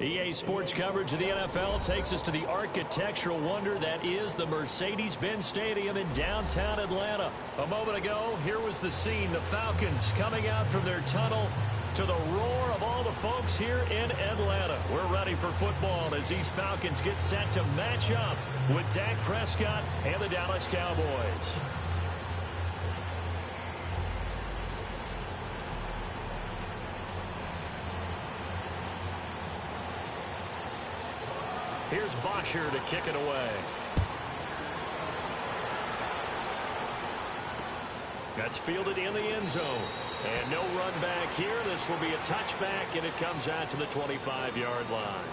EA Sports coverage of the NFL takes us to the architectural wonder that is the Mercedes-Benz Stadium in downtown Atlanta. A moment ago, here was the scene. The Falcons coming out from their tunnel to the roar of all the folks here in Atlanta. We're ready for football as these Falcons get set to match up with Dak Prescott and the Dallas Cowboys. Here's Bosher to kick it away. That's fielded in the end zone. And no run back here. This will be a touchback, and it comes out to the 25-yard line.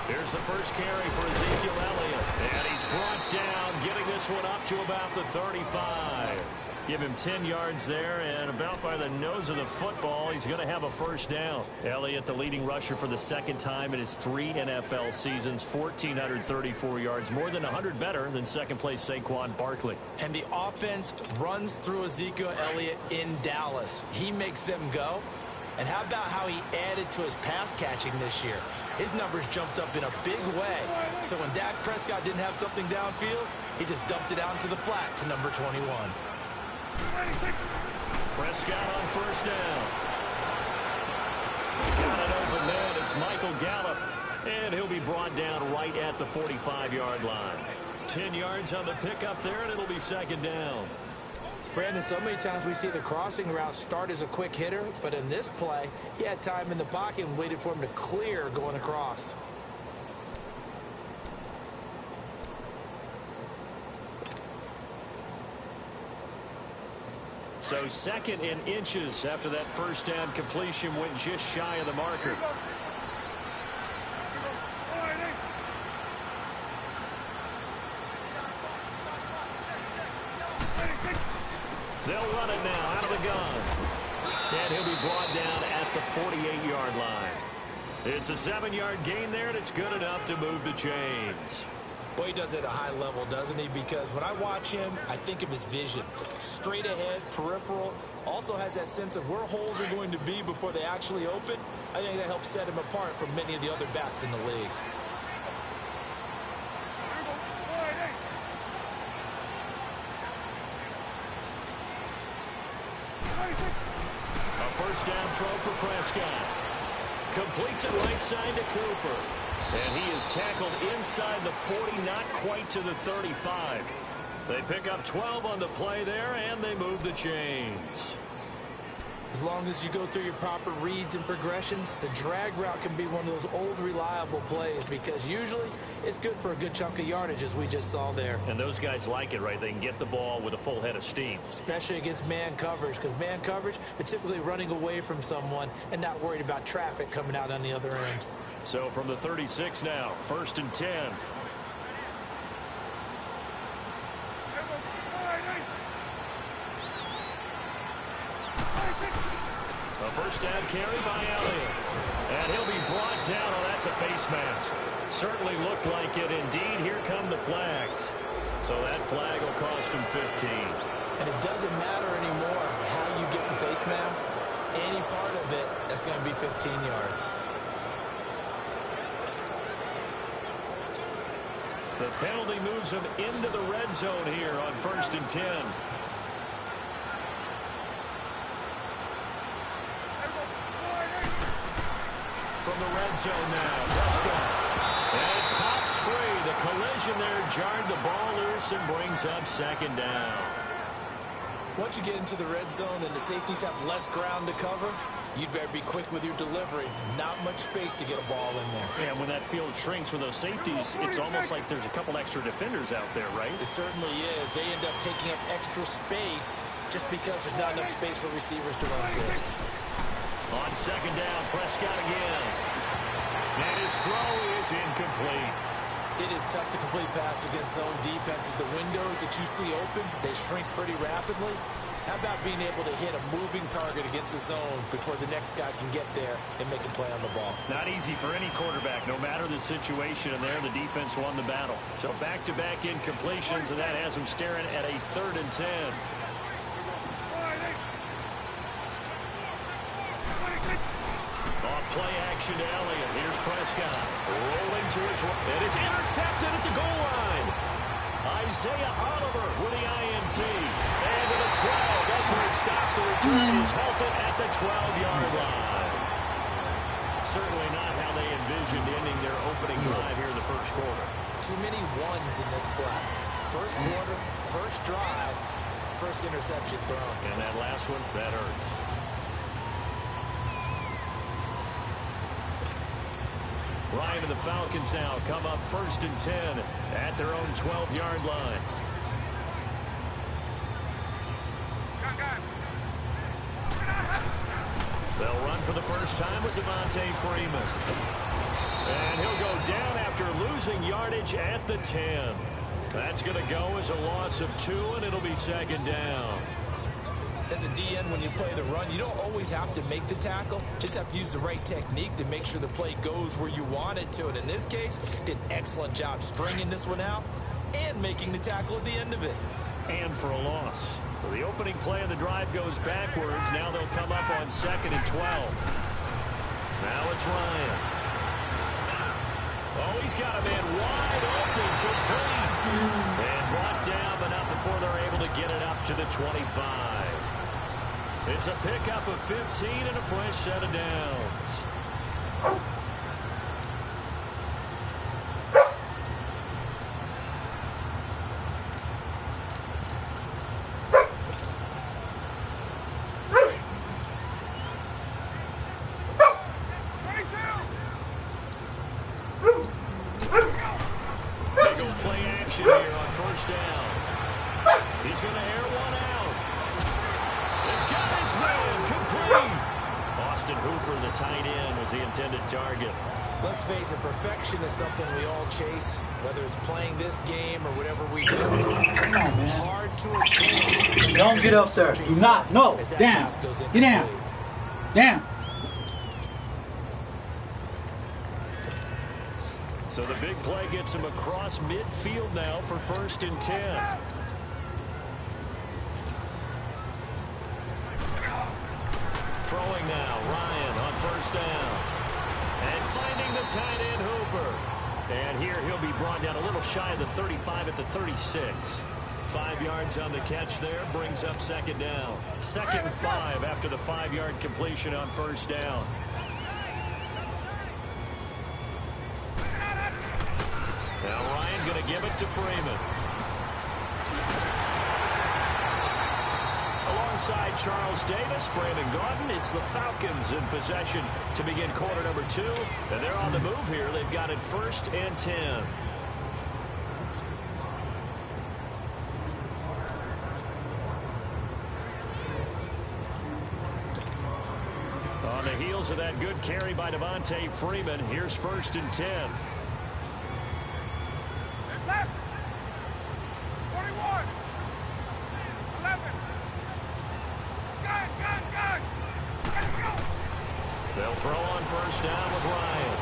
Here's the first carry for Ezekiel Elliott. And he's brought down, getting this one up to about the 35. Give him 10 yards there, and about by the nose of the football, he's going to have a first down. Elliott, the leading rusher for the second time in his 3 NFL seasons, 1,434 yards, more than 100 better than second-place Saquon Barkley. And the offense runs through Ezekiel Elliott in Dallas. He makes them go. And how about how he added to his pass catching this year? His numbers jumped up in a big way. So when Dak Prescott didn't have something downfield, he just dumped it out into the flat to number 21. Prescott on first down. Got it open man. It's Michael Gallup. And he'll be brought down right at the 45-yard line. 10 yards on the pickup there, and it'll be second down. Brandon, so many times we see the crossing route start as a quick hitter, but in this play, he had time in the pocket and waited for him to clear going across. So second in inches after that first down completion went just shy of the marker. They'll run it now out of the gun. And he'll be brought down at the 48-yard line. It's a 7-yard gain there, and it's good enough to move the chains. Boy, he does it at a high level, doesn't he? Because when I watch him, I think of his vision. Straight ahead, peripheral, also has that sense of where holes are going to be before they actually open. I think that helps set him apart from many of the other backs in the league. A first down throw for Prescott. Completes it right side to Cooper. And he is tackled inside the 40, not quite to the 35. They pick up 12 on the play there, and they move the chains. As long as you go through your proper reads and progressions, the drag route can be one of those old reliable plays because usually it's good for a good chunk of yardage as we just saw there. And those guys like it, right? They can get the ball with a full head of steam. Especially against man coverage, because man coverage, they're typically running away from someone and not worried about traffic coming out on the other end. So from the 36 now, 1st and 10. A first down carry by Elliott. And he'll be brought down. Oh, that's a face mask. Certainly looked like it. Indeed, here come the flags. So that flag will cost him 15. And it doesn't matter anymore how you get the face mask. Any part of it, that's going to be 15 yards. The penalty moves him into the red zone here on 1st and 10. From the red zone now, Prescott. And it pops free. The collision there jarred the ball loose and brings up second down. Once you get into the red zone and the safeties have less ground to cover, you'd better be quick with your delivery. Not much space to get a ball in there. And when that field shrinks with those safeties, it's almost like there's a couple extra defenders out there, right? It certainly is. They end up taking up extra space just because there's not enough space for receivers to run through. On second down, Prescott again. And his his throw is incomplete. It is tough to complete passes against zone defenses. The windows that you see open, they shrink pretty rapidly. How about being able to hit a moving target against a zone before the next guy can get there and make a play on the ball? Not easy for any quarterback, no matter the situation, and there the defense won the battle. So back-to-back incompletions, and that has them staring at a 3rd and 10. Off play action to Elliott. Here's Prescott. Rolling to his right. And it's intercepted at the goal line. Isaiah Oliver with the INT. And to the 12. That's where it stops. The return is halted at the 12-yard line. Certainly not how they envisioned ending their opening drive here in the first quarter. Too many ones in this play. First quarter, first drive, first interception thrown. And that last one, that hurts. Ryan and the Falcons now come up 1st and 10 at their own 12-yard line. They'll run for the first time with Devontae Freeman. And he'll go down after losing yardage at the 10. That's going to go as a loss of 2, and it'll be 2nd down. As a DN, when you play the run, you don't always have to make the tackle. Just have to use the right technique to make sure the play goes where you want it to. And in this case, did an excellent job stringing this one out and making the tackle at the end of it. And for a loss. So the opening play of the drive goes backwards. Now they'll come up on 2nd and 12. Now it's Ryan. Oh, he's got a man wide open, complete. And brought down, but not before they're able to get it up to the 25. It's a pickup of 15 and a fresh set of downs. Big old play action here on 1st down. He's going to air one out. And got his man complete. Austin Hooper, the tight end, was the intended target. Let's face it, perfection is something we all chase, whether it's playing this game or whatever we do. Come on, man. Hard to attain. Don't get up there. Do not. No. Down. Get down. Down. So the big play gets him across midfield now for 1st and 10. Throwing now, Ryan on 1st down. And finding the tight end, Hooper. And here he'll be brought down a little shy of the 35 at the 36. 5 yards on the catch there, brings up 2nd down. 2nd and 5 after the 5-yard completion on 1st down. Now Ryan going to give it to Freeman. Alongside Charles Davis, Brandon Gaudin, it's the Falcons in possession to begin quarter number 2. And they're on the move here. They've got it 1st and 10. On the heels of that good carry by Devontae Freeman, here's 1st and 10. Left. 41. 11. Gun. Let's go. They'll throw on 1st down with Ryan.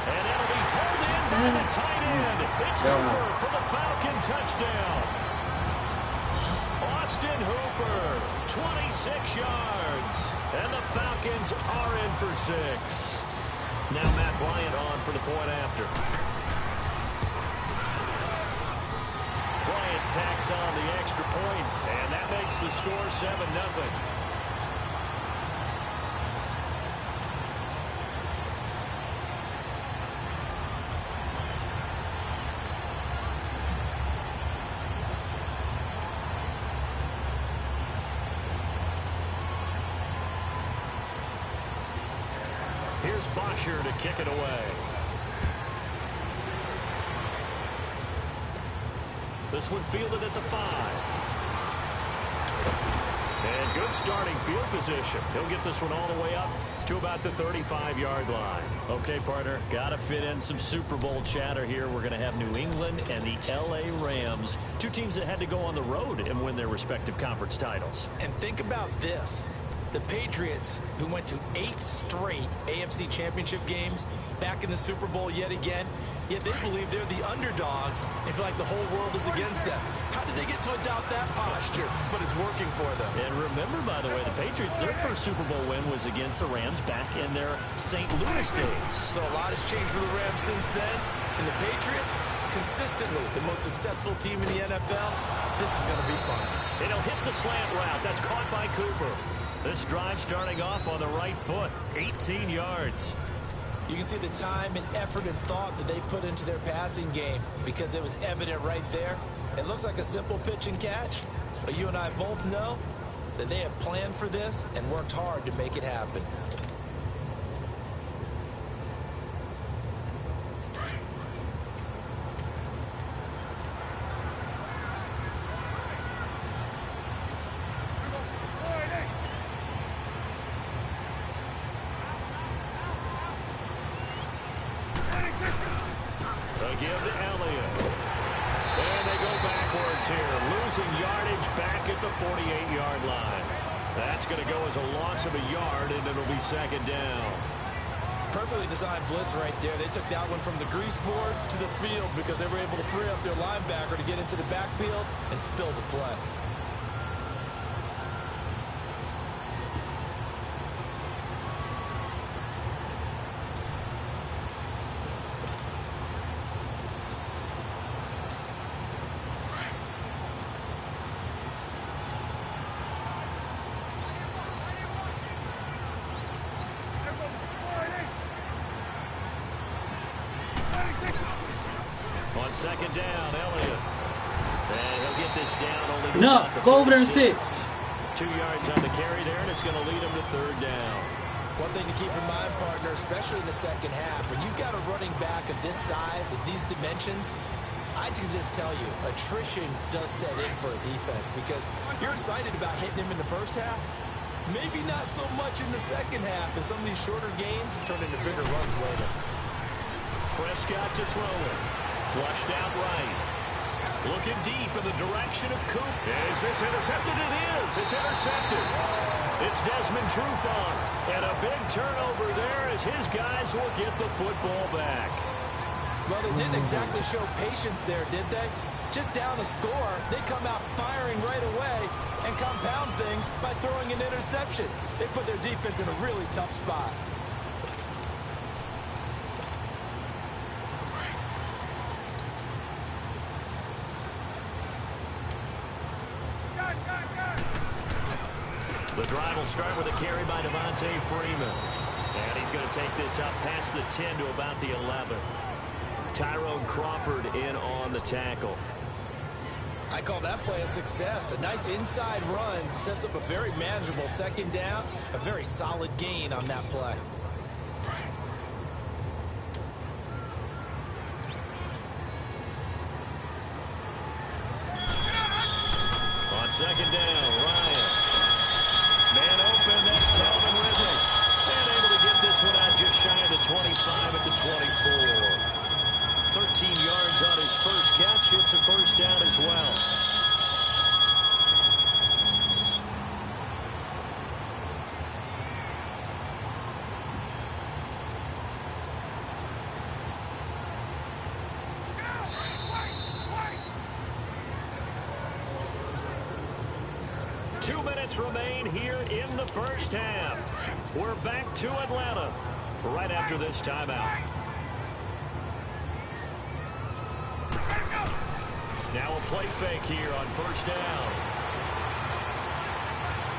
And it'll be held in by the tight end. It's Hooper for the Falcon touchdown. Austin Hooper, 26 yards. And the Falcons are in for 6. Now Matt Bryant on for the point after. Bryant tacks on the extra point, and that makes the score 7-0. Here's Bosher to kick it away. This one fielded at the 5. And good starting field position. He'll get this one all the way up to about the 35-yard line. Okay, partner, got to fit in some Super Bowl chatter here. We're going to have New England and the L.A. Rams, two teams that had to go on the road and win their respective conference titles. And think about this. The Patriots, who went to 8 straight AFC Championship games, back in the Super Bowl yet again, yet they believe they're the underdogs and feel like the whole world is against them. How did they get to adopt that posture? But it's working for them. And remember, by the way, the Patriots, their first Super Bowl win was against the Rams back in their St. Louis days. So a lot has changed for the Rams since then. And the Patriots, consistently the most successful team in the NFL. This is going to be fun. And he'll hit the slant route. That's caught by Cooper. This drive starting off on the right foot, 18 yards. You can see the time and effort and thought that they put into their passing game because it was evident right there. It looks like a simple pitch and catch, but you and I both know that they have planned for this and worked hard to make it happen. Give to Elliott. And they go backwards here, losing yardage back at the 48-yard line. That's going to go as a loss of a yard, and it'll be second down. Perfectly designed blitz right there. They took that one from the grease board to the field because they were able to free up their linebacker to get into the backfield and spill the play. On second down, Elliott. And he'll get this down only to No, about the go over there and 46. sit. 2 yards on the carry there, and it's going to lead him to third down. One thing to keep in mind, partner, especially in the second half, when you've got a running back of this size and these dimensions, I can just tell you, attrition does set in for a defense because you're excited about hitting him in the first half. Maybe not so much in the second half, and some of these shorter gains turn into bigger runs later. Prescott to throw it. Flushed out right. Looking deep in the direction of Coop. Is this intercepted? It is. It's intercepted. It's Desmond Trufant. And a big turnover there as his guys will get the football back. Well, they didn't exactly show patience there, did they? Just down a score, they come out firing right away and compound things by throwing an interception. They put their defense in a really tough spot. The drive will start with a carry by Devontae Freeman. And he's going to take this up past the 10 to about the 11. Tyrone Crawford in on the tackle. I call that play a success. A nice inside run sets up a very manageable second down. A very solid gain on that play. On second down, Ryan. Man open, that's Calvin Ridley. And able to get this one out just shy of the 25 at the 24. 13 yards on his first catch. It's a first down as well. Remain here in the first half. We're back to Atlanta right after this timeout. Now a play fake here on first down.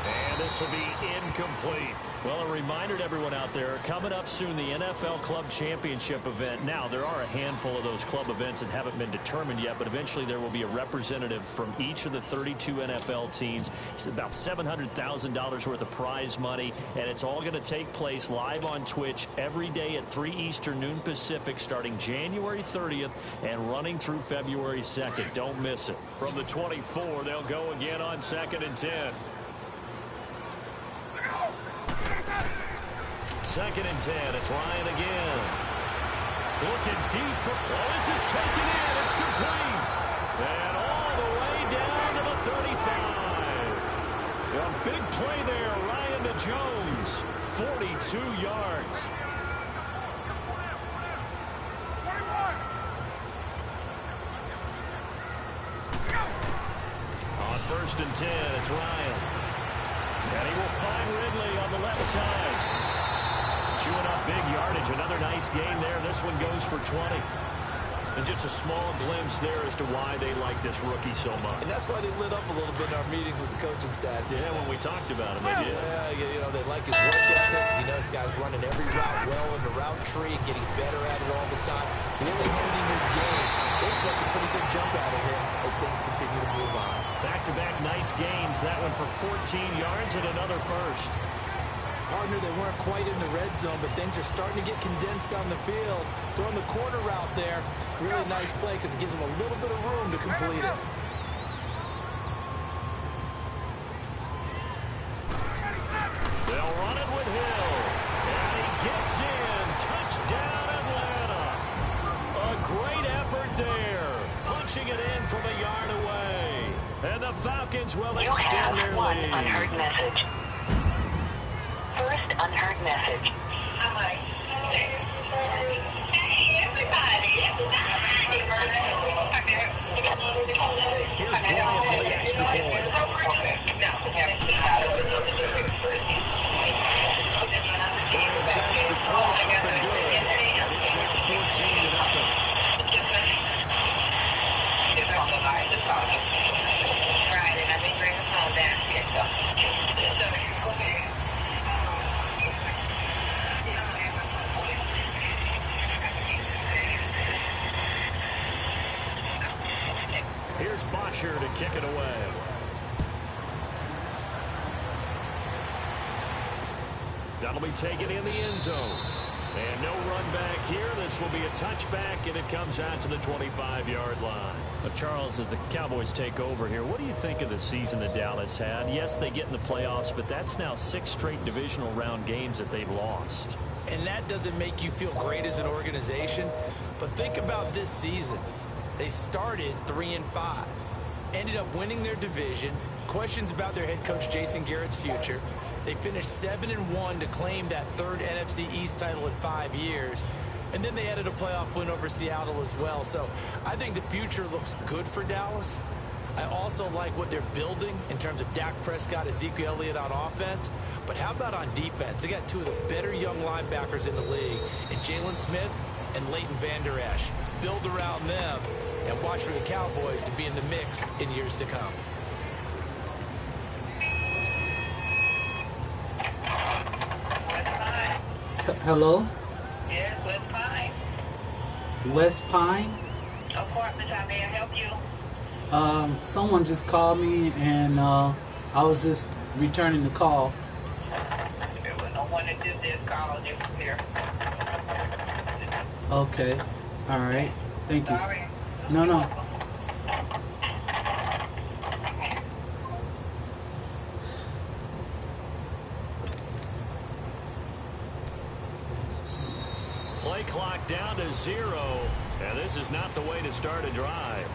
And this will be incomplete. Well, a reminder to everyone out there, coming up soon, the NFL Club Championship event. Now, there are a handful of those club events that haven't been determined yet, but eventually there will be a representative from each of the 32 NFL teams. It's about $700,000 worth of prize money, and it's all going to take place live on Twitch every day at 3 Eastern, noon Pacific, starting January 30th and running through February 2nd. Don't miss it. From the 24, they'll go again on 2nd and 10. 2nd and 10. It's Ryan again. Looking deep for... Oh, this is taken in. It's complete. And all the way down to the 35. A big play there. Ryan to Jones. 42 yards. 21. On 1st and 10, it's Ryan. And he will find Ridley on the left side. Chewing up big yardage. Another nice gain there. This one goes for 20. And just a small glimpse there as to why they like this rookie so much. And that's why they lit up a little bit in our meetings with the coaching staff. Yeah, when we talked about him, they did. Yeah, you know, they like his work ethic. You know, this guy's running every route well in the route tree and getting better at it all the time. Really honing his game. They expect a pretty good jump out of him as things continue to move on. Back-to-back nice gains. That one for 14 yards and another first. Partner, they weren't quite in the red zone, but things are starting to get condensed on the field. Throwing the corner route there. Really nice play because it gives them a little bit of room to complete it. They'll run it with Hill. And he gets in. Touchdown, Atlanta. A great effort there. Punching it in from a yard away. And the Falcons will extend their lead. You have one unheard message. First unheard message. I'm like, hey, everybody. Here's Bryant for the extra point. Bryant's extra point up and good. And it's now 14-0. Right, and I think bring the phone down here. Here's Bosher to kick it away. That'll be taken in the end zone. And no run back here. This will be a touchback, and it comes out to the 25-yard line. Charles, as the Cowboys take over here, what do you think of the season that Dallas had? Yes, they get in the playoffs, but that's now 6 straight divisional round games that they've lost. And that doesn't make you feel great as an organization. But think about this season. They started 3-5, ended up winning their division. Questions about their head coach Jason Garrett's future. They finished 7-1 to claim that 3rd NFC East title in 5 years. And then they added a playoff win over Seattle as well. So I think the future looks good for Dallas. I also like what they're building in terms of Dak Prescott, Ezekiel Elliott on offense. But how about on defense? They got 2 of the better young linebackers in the league, in Jalen Smith and Leighton Vander Esch. Build around them and watch for the Cowboys to be in the mix in years to come. Hello? Yes, West Pine. West Pine? Apartment, how may I help you? Someone just called me and I was just returning the call. There was no one that did this call you from here. Okay. All right. Thank you. Sorry. No. Play clock down to 0, and this is not the way to start a drive.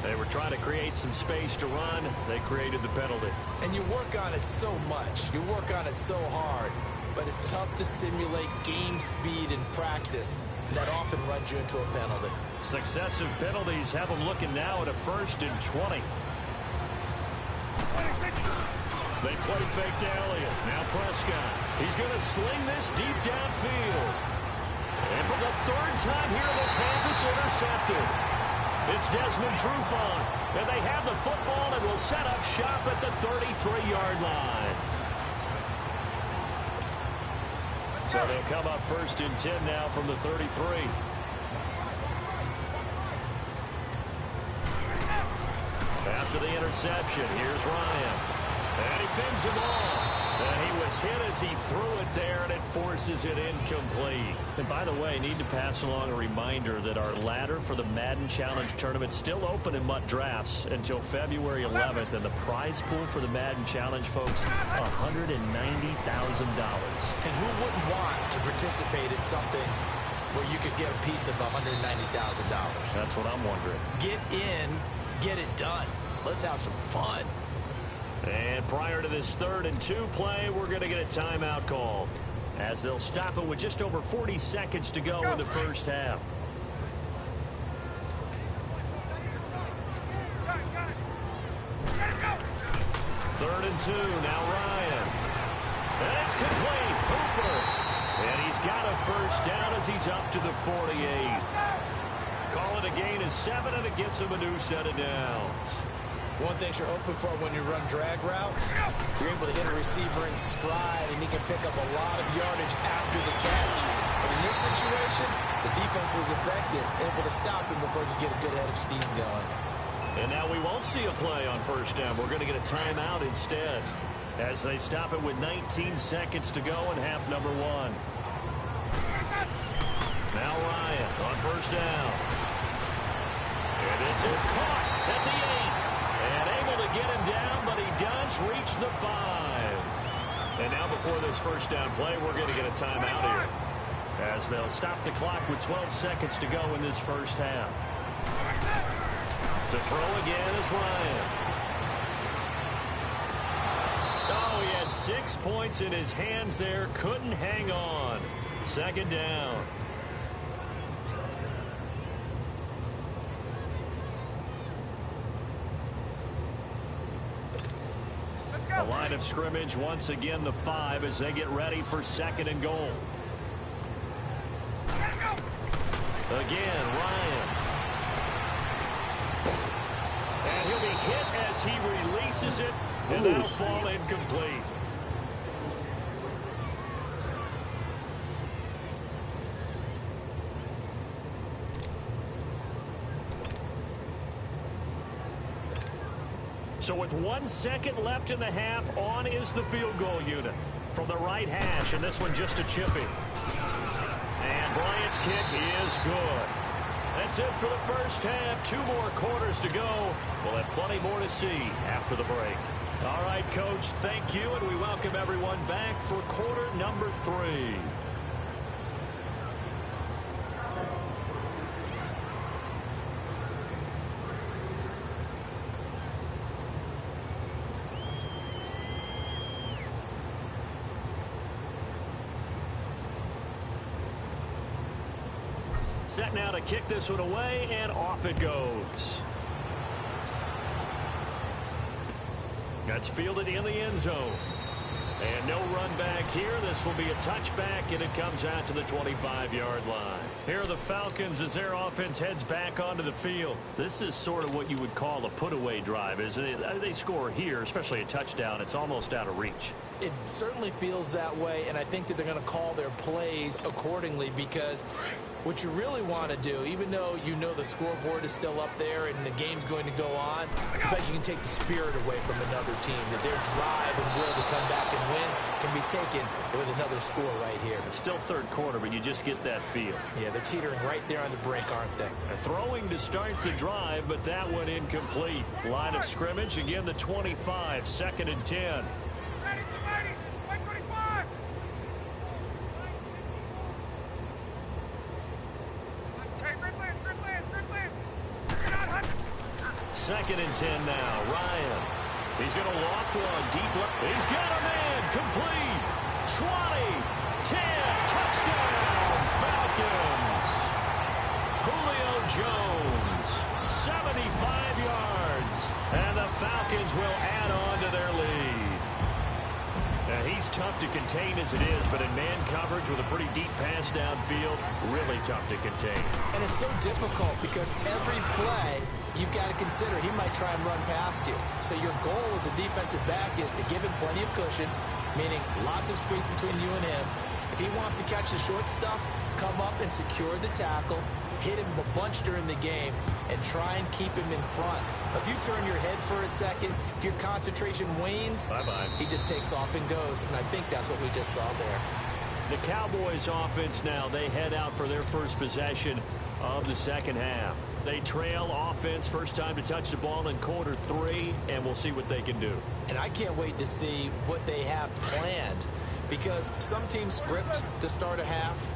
They were trying to create some space to run. They created the penalty. And you work on it so much. You work on it so hard. But it's tough to simulate game speed in practice. That often runs you into a penalty. Successive penalties have them looking now at a 1st and 20. They play fake to Elliott. Now Prescott. He's going to sling this deep downfield. And for the 3rd time here in this half, it's intercepted. It's Desmond Trufant. And they have the football and will set up shop at the 33-yard line. So they'll come up 1st and 10 now from the 33. After the interception, here's Ryan. And he fends him off. And he was hit as he threw it there, and it forces it incomplete. And by the way, I need to pass along a reminder that our ladder for the Madden Challenge Tournament is still open in MUT Drafts until February 11th. And the prize pool for the Madden Challenge, folks, $190,000. And who wouldn't want to participate in something where you could get a piece of $190,000? That's what I'm wondering. Get in, get it done. Let's have some fun. And prior to this 3rd and 2 play, we're going to get a timeout call, as they'll stop it with just over 40 seconds to go in the first half. Third and 2, now Ryan. And it's complete. Hooper. And he's got a first down as he's up to the 48. Call it a gain of 7, and it gets him a new set of downs. One thing you're hoping for when you run drag routes, you're able to hit a receiver in stride, and he can pick up a lot of yardage after the catch. But in this situation, the defense was effective, able to stop him before he could get a good head of steam going. And now we won't see a play on first down. We're going to get a timeout instead, as they stop it with 19 seconds to go in half number 1. Now Ryan on first down. And this is caught at the 8. And able to get him down, but he does reach the 5. And now before this first down play, we're going to get a timeout here, as they'll stop the clock with 12 seconds to go in this first half. To throw again is Ryan. Oh, he had 6 points in his hands there. Couldn't hang on. Second down. A line of scrimmage, once again the 5 as they get ready for 2nd and goal. Again, Ryan. And he'll be hit as he releases it, and that'll fall incomplete. So with 1 second left in the half, on is the field goal unit from the right hash, and this one just a chipping. And Bryant's kick is good. That's it for the first half. 2 more quarters to go. We'll have plenty more to see after the break. All right, Coach, thank you, and we welcome everyone back for quarter number 3. Set now to kick this one away, and off it goes. That's fielded in the end zone. And no run back here. This will be a touchback, and it comes out to the 25-yard line. Here are the Falcons as their offense heads back onto the field. This is sort of what you would call a put-away drive, isn't it? They score here, especially a touchdown. It's almost out of reach. It certainly feels that way, and I think that they're going to call their plays accordingly, because what you really want to do, even though you know the scoreboard is still up there and the game's going to go on, but you can take the spirit away from another team, that their drive and will to come back and win can be taken with another score right here. It's still third quarter, but you just get that feel. Yeah, they're teetering right there on the brink, aren't they? Throwing to start the drive, but that one incomplete. Line of scrimmage, again the 25, 2nd and 10. Second and 10 now. Ryan. He's going to loft one deep left. He's got a man. Complete. 20. 10. Touchdown. Falcons. Julio Jones. 75 yards. And the Falcons will add on to their lead. Now, he's tough to contain as it is, but in man coverage with a pretty deep pass downfield, really tough to contain. And it's so difficult because every play you've got to consider he might try and run past you. So your goal as a defensive back is to give him plenty of cushion, meaning lots of space between you and him. If he wants to catch the short stuff, come up and secure the tackle, hit him a bunch during the game and try and keep him in front. If you turn your head for a second, if your concentration wanes, bye-bye. He just takes off and goes, and I think that's what we just saw there. The Cowboys offense now, they head out for their first possession of the second half. They trail offense, first time to touch the ball in quarter 3, and we'll see what they can do. And I can't wait to see what they have planned, because some teams script to start a half.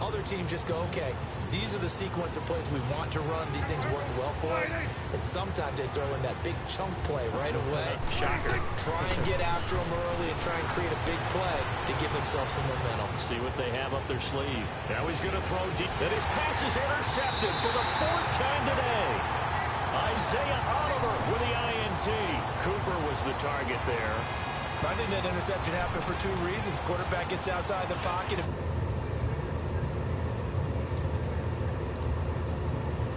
Other teams just go, okay, these are the sequence of plays we want to run. These things worked well for us. And sometimes they throw in that big chunk play right away. Shocker. Try and get after them early and try and create a big play to give themselves some momentum. See what they have up their sleeve. Now he's going to throw deep. And his pass is intercepted for the 4th time today. Isaiah Oliver with the INT. Cooper was the target there. I think that interception happened for 2 reasons. Quarterback gets outside the pocket.